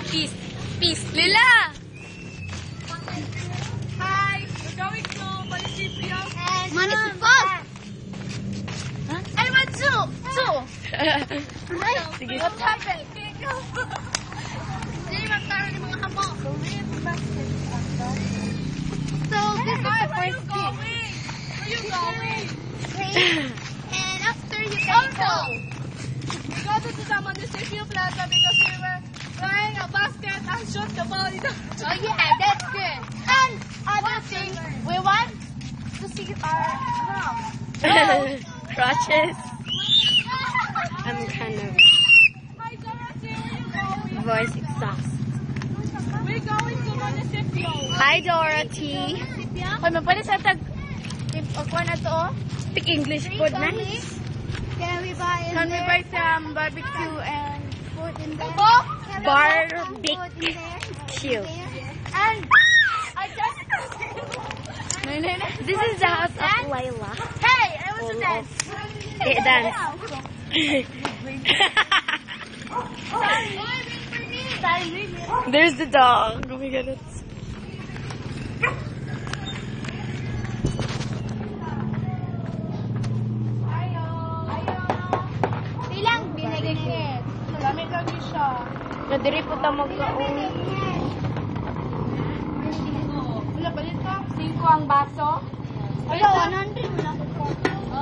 Peace. Peace. Lila! Hi! We're going to Municipio. Municipio! Huh? Ay, Matsu! Sige. What happened? Hindi, magkaroon ng mga kamo. So, this is the first game. Where you going? And after you can go. We go to the Municipio Plaza because we were throwing a basket and shoot the ball. Oh yeah, that's good. And other thing, we want to see our crutches. I'm kind of Hi, Dorothy, where you going? voice exhaust. We're going to Municipio. Hi, Dorothy. Ay, mapali sa tag... Ako na to, oh. Speak English food, nice. Can we buy some barbecue and food in there? Barbecue. And I just... This is the house of Layla. Hey, I want to dance. Dance. There's the dog. Oh my god, it's... Ilang binigay? Lamig lagi siya. Nadiri po ta magkaon. Wala ba dito? 5 ang baso? Wala, 100 mo na ko.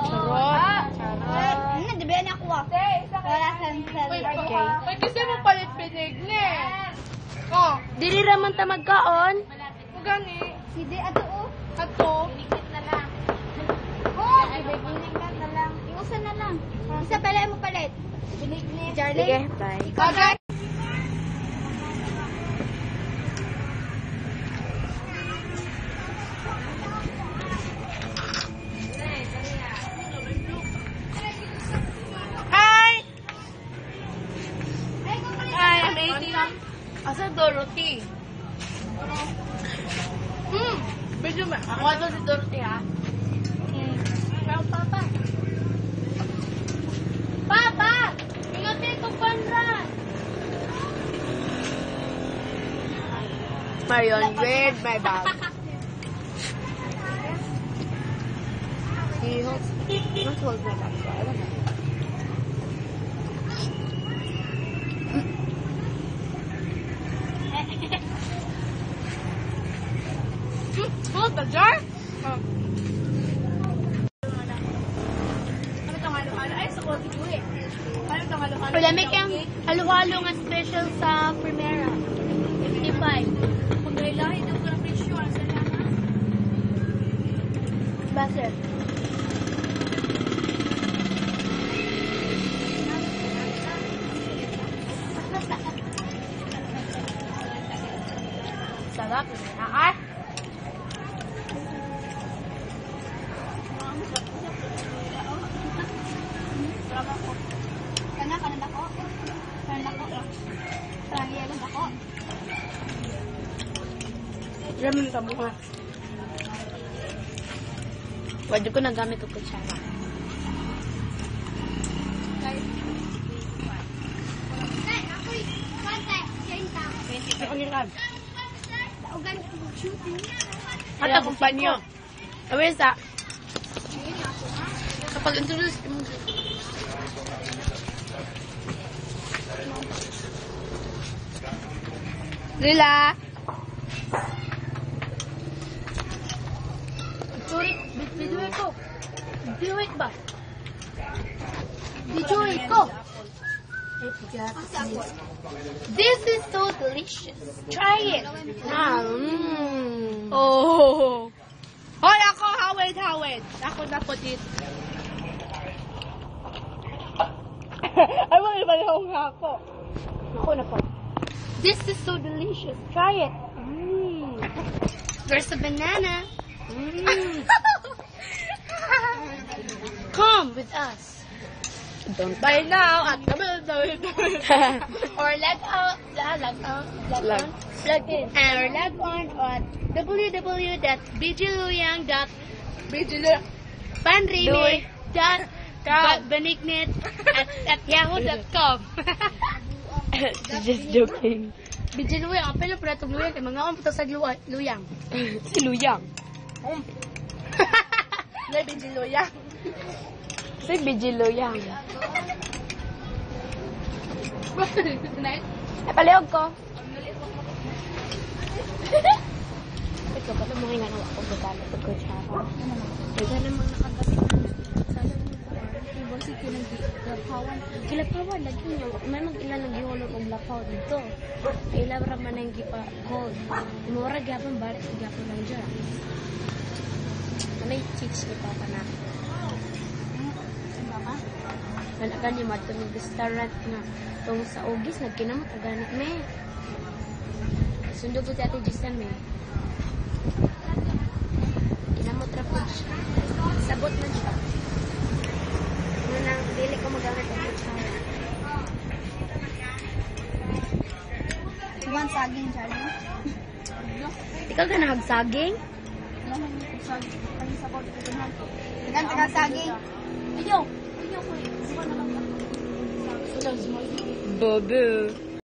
Charot. Ano, di ba na ako? Wala sansal. Uy, kasi mo palit pinig ni. Oh, Diri raman ta magkaon. gani. Sige, ato oh. Ato. na lang. Oh, Binigyan na lang. Iusan na lang. isa pala mo palit. Binigyan. Sige, bye. Okay. Hi! Hi, I'm 18. Asa Dorothy? Medyo ba? Ako ito si Dorothy ha. Pero papa. Papa! Ingatin ko panran! Marion, read my bag. He holds my bag, so I don't know. Hold the jar? Ano itong halo-halo? Ay, sa coffee ko eh. Ano itong halo-halo? Palamig yung halo-halo nga special sa Primera. 55. Pag-ilahin ang mga presyo. Sa lana? Baser. Sarap. Ah! Kanan ako. Kanan ako. Ramen ka mukha. Wadi ko nagamit ang kutsara. Ako yung kag. Ata kumpanyo. Awes sa. Kapag introduce mo. Lila. Video ko. Video ba? Video ko. This is so delicious. Try it. Oh. Hoy, ako, hawid. Ako na po dito. Ay, mga iba nga ako. Ako na po. This is so delicious. Try it. There's a banana. Come with us. Don't By now, at the or plug in or log on at www.bjluyang.panrime.com Benignit@yahoo.com. Just joking. Bijin luyang, apel yung pala itong luyang, kaya mga puto sa luyang. Si Luyang. Hindi, bijin luyang. Si BG Luyang. Palihog ko. Ito, ba't mo nga nawa ko gagana ito ko siya? Ito namang nakagabi na. Sana mo ibang si kinag-lapawan. Kilapawan, lagi niya. May mag-ilan nag-iwalong ang lapaw dito. Ilang raman na yung gipa gold. Mura gyapon balik, gyapon lang dyan. May teach ni Papa na. Nalagan niya mato ng restaurant na itong sa Ogis, nagkinamot, aganit me. Sundo ko si Ate Gistan me. Kinamot rapod siya. Sabot man siya. Nang dili ko magamit ang kutsara. Iwan saging, Charlie. Ikaw ka nahagsaging? Taga saging. Ayaw. Bobo.